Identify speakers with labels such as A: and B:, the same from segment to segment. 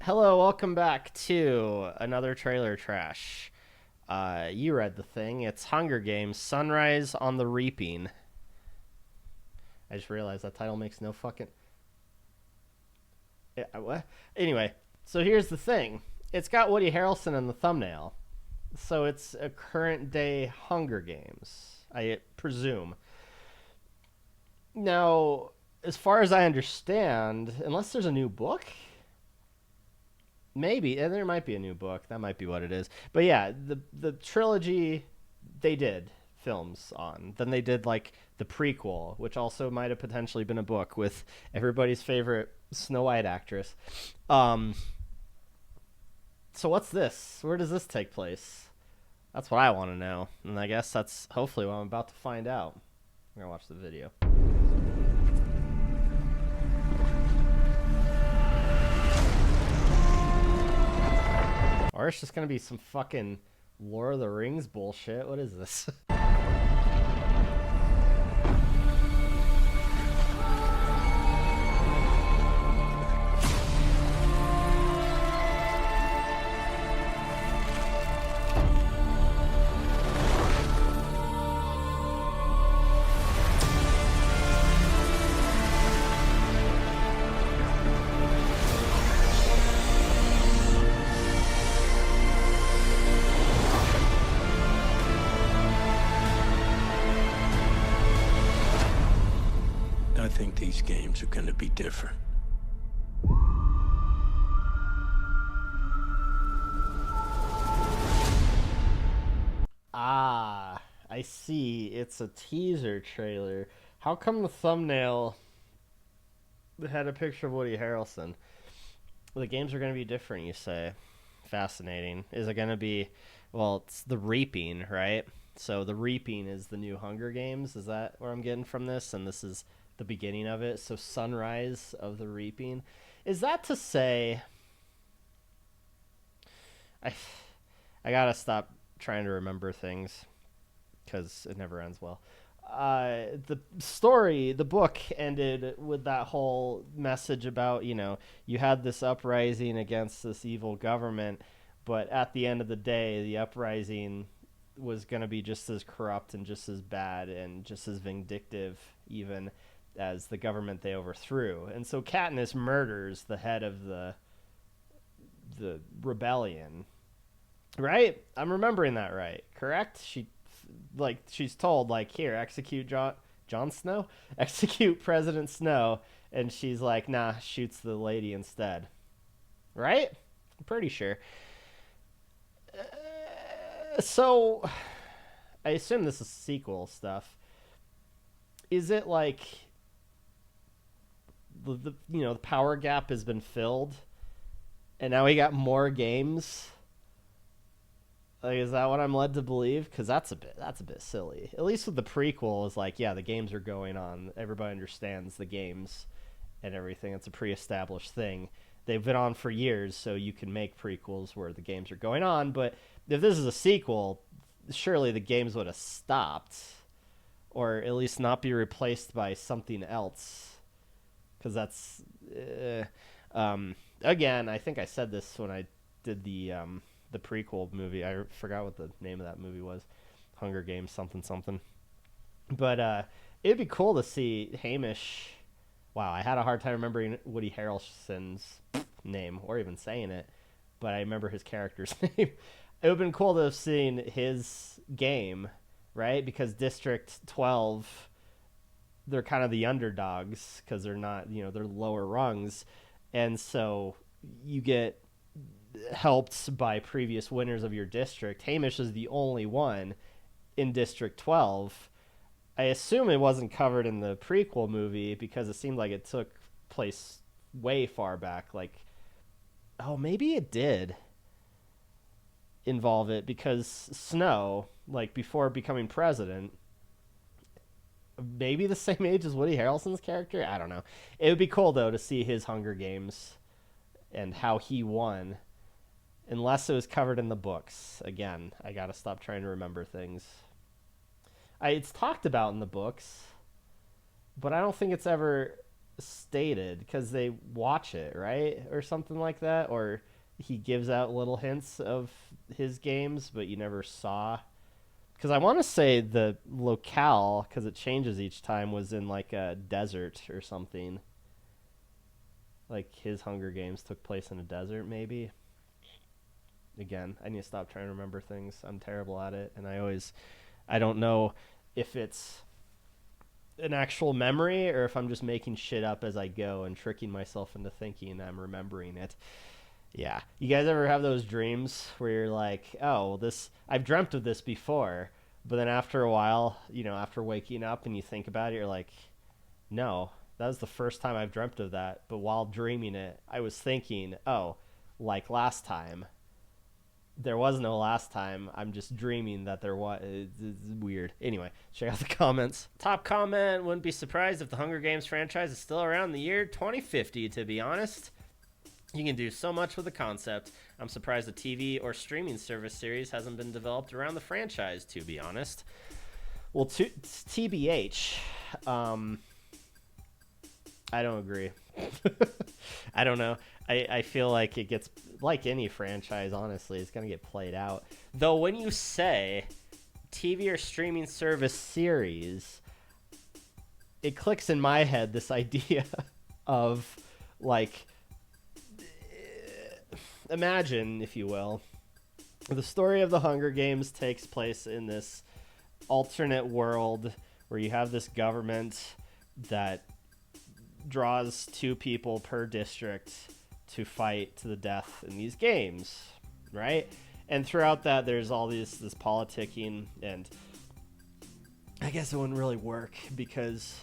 A: Hello, welcome back to another trailer trash. You read the thing. It's Hunger Games: Sunrise on the Reaping. I just realized that title makes no fucking. What? Anyway, so here's the thing. It's got Woody Harrelson in the thumbnail, so it's a current day Hunger Games, I presume. Now, as far as I understand, unless there's a new book, maybe, and there might be a new book. That might be what it is. But yeah, the trilogy they did films on. Then they did like the prequel, which also might have potentially been a book with everybody's favorite Snow White actress. Um, so what's this? Where does this take place? That's what I want to know, and I guess that's hopefully what I'm about to find out. I'm gonna watch the video. Or it's just gonna be some fucking Lord of the Rings bullshit. What is this?
B: I think these games are going to be different.
A: Ah, I see. It's a teaser trailer. How come the thumbnail had a picture of Woody Harrelson? The games are going to be different, you say. Fascinating. Is it going to be, well, it's the Reaping, right? So the Reaping is the new Hunger Games. Is that where I'm getting from this? And this is the beginning of it. So Sunrise of the Reaping. Is that to say, I, I gotta stop trying to remember things because it never ends well. The story, the book ended with that whole message about, you had this uprising against this evil government, but at the end of the day, the uprising was going to be just as corrupt and just as bad and just as vindictive, even as the government they overthrew. And so Katniss murders the head of the rebellion, right? I'm remembering that right, correct? She's told like, here, execute Jon Snow, execute President Snow, and she's like, nah, shoots the lady instead, right? I'm pretty sure. So I assume this is sequel stuff. Is it like the power gap has been filled, and now we got more games? Like, is that what I'm led to believe? Because that's a bit silly. At least with the prequel, is like, yeah, the games are going on. Everybody understands the games and everything. It's a pre-established thing. They've been on for years, so you can make prequels where the games are going on. But if this is a sequel, surely the games would have stopped, or at least not be replaced by something else. Because that's, again, I think I said this when I did the prequel movie. I forgot what the name of that movie was. Hunger Games something something. But it'd be cool to see Hamish. Wow, I had a hard time remembering Woody Harrelson's name or even saying it, but I remember his character's name. It would have been cool to have seen his game, right? Because District 12, they're kind of the underdogs because they're not, they're lower rungs. And so you get helped by previous winners of your district. Hamish is the only one in District 12. I assume it wasn't covered in the prequel movie because it seemed like it took place way far back. Like, oh, maybe it did involve it because Snow, like before becoming president, maybe the same age as Woody Harrelson's character. I don't know. It would be cool though to see his Hunger Games and how he won, unless it was covered in the books. Again, I gotta stop trying to remember things. It's talked about in the books, but I don't think it's ever stated because they watch it, right? Or something like that. Or he gives out little hints of his games, but you never saw. Because I want to say the locale, because it changes each time, was in like a desert or something. Like his Hunger Games took place in a desert, maybe. Again, I need to stop trying to remember things. I'm terrible at it, and I don't know if it's an actual memory or if I'm just making shit up as I go and tricking myself into thinking I'm remembering it. Yeah. You guys ever have those dreams where you're like, oh, this I've dreamt of this before, but then after a while, after waking up and you think about it, you're like, no, that was the first time I've dreamt of that. But while dreaming it, I was thinking, oh, like last time. There was no last time. I'm just dreaming that there was. It's weird. Anyway, check out the comments. Top comment: wouldn't be surprised if the Hunger Games franchise is still around the year 2050, to be honest. You can do so much with the concept. I'm surprised a TV or streaming service series hasn't been developed around the franchise, to be honest. Well, TBH, I don't agree. I don't know. I feel like it gets, like any franchise, honestly, it's going to get played out. Though when you say TV or streaming service series, it clicks in my head this idea of, like, imagine, if you will, the story of the Hunger Games takes place in this alternate world where you have this government that draws 2 people per district to fight to the death in these games, right? And throughout that, there's all this politicking, and I guess it wouldn't really work because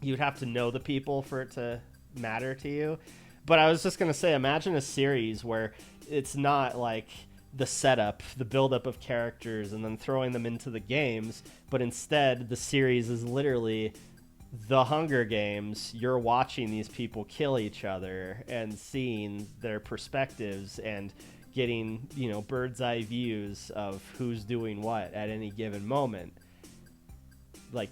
A: you'd have to know the people for it to matter to you. But I was just going to say, imagine a series where it's not like the setup, the buildup of characters, and then throwing them into the games, but instead the series is literally the Hunger Games. You're watching these people kill each other and seeing their perspectives and getting, bird's eye views of who's doing what at any given moment. Like,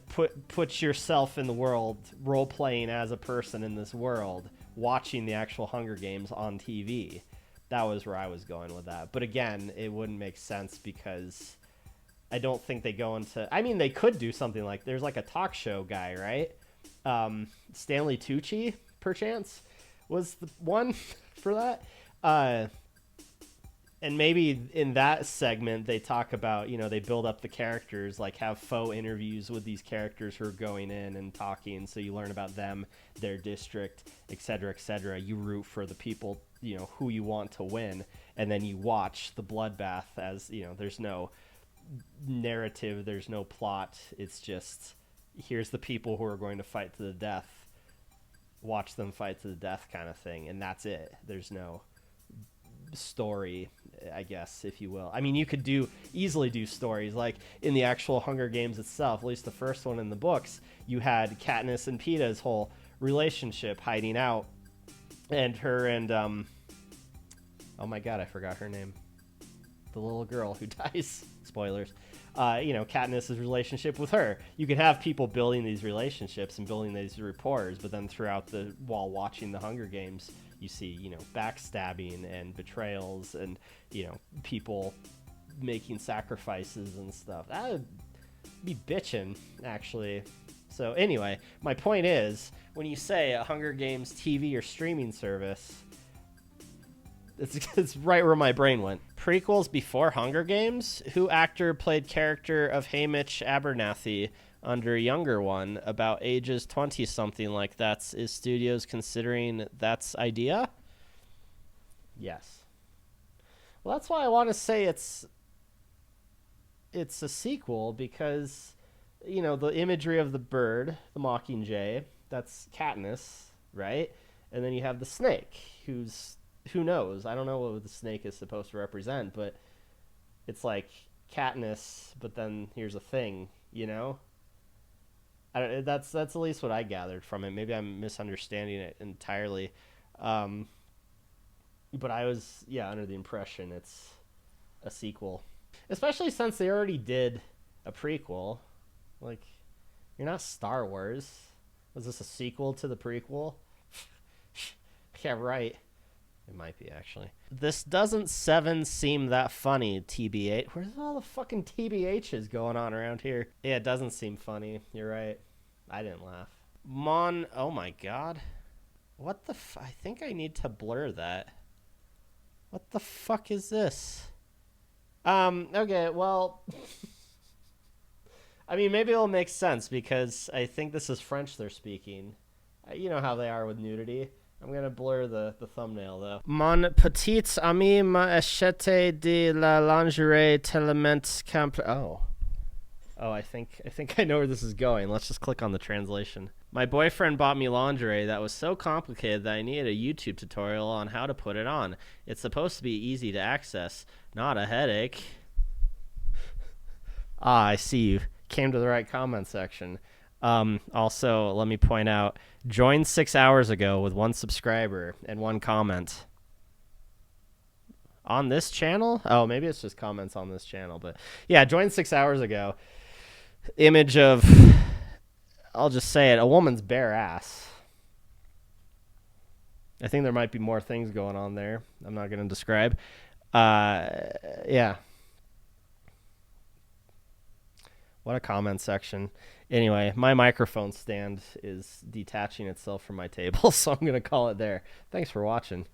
A: put yourself in the world, role playing as a person in this world, watching the actual Hunger Games on TV. That was where I was going with that. But again, it wouldn't make sense because I don't think they go into... I mean, they could do something like... There's like a talk show guy, right? Stanley Tucci, perchance, was the one for that. And maybe in that segment, they talk about, they build up the characters, like have faux interviews with these characters who are going in and talking. So you learn about them, their district, et cetera, et cetera. You root for the people, who you want to win. And then you watch the bloodbath as, there's no narrative, there's no plot. It's just, here's the people who are going to fight to the death. Watch them fight to the death kind of thing. And that's it. There's no story, I guess, if you will. I mean, you could easily do stories like in the actual Hunger Games itself, at least the first one in the books. You had Katniss and Peeta's whole relationship hiding out, and her and oh my god, I forgot her name, the little girl who dies. Spoilers. Katniss's relationship with her. You could have people building these relationships and building these rapports, but then while watching the Hunger Games, you see, backstabbing and betrayals and, people making sacrifices and stuff. That would be bitching, actually. So anyway, my point is, when you say a Hunger Games TV or streaming service, it's right where my brain went. Prequels before Hunger Games? Who actor played character of Haymitch Abernathy under younger one, about ages 20-something like that? Is studios considering that's idea? Yes. Well, that's why I want to say it's a sequel, because, the imagery of the bird, the Mockingjay, that's Katniss, right? And then you have the snake, who knows? I don't know what the snake is supposed to represent, but it's like Katniss, but then here's a thing, that's at least what I gathered from it. Maybe I'm misunderstanding it entirely. But I was, under the impression it's a sequel. Especially since they already did a prequel. Like, you're not Star Wars. Was this a sequel to the prequel? Yeah, right. It might be, actually. This doesn't 7 seem that funny, TBH. Where's all the fucking TBHs going on around here? Yeah, it doesn't seem funny. You're right. I didn't laugh. Oh my god. What the I think I need to blur that. What the fuck is this? Okay, well... I mean, maybe it'll make sense because I think this is French they're speaking. You know how they are with nudity. I'm going to blur the thumbnail, though. Mon petit ami m'a acheté de la lingerie tellement simple. Oh, I think I know where this is going. Let's just click on the translation. My boyfriend bought me lingerie that was so complicated that I needed a YouTube tutorial on how to put it on. It's supposed to be easy to access, not a headache. I see you came to the right comment section. Also, let me point out, joined 6 hours ago with 1 subscriber and 1 comment. On this channel? Oh, maybe it's just comments on this channel. But yeah, joined 6 hours ago. Image of, I'll just say it, a woman's bare ass. I think there might be more things going on there. I'm not going to describe. Yeah. What a comment section. Anyway, my microphone stand is detaching itself from my table, so I'm going to call it there. Thanks for watching.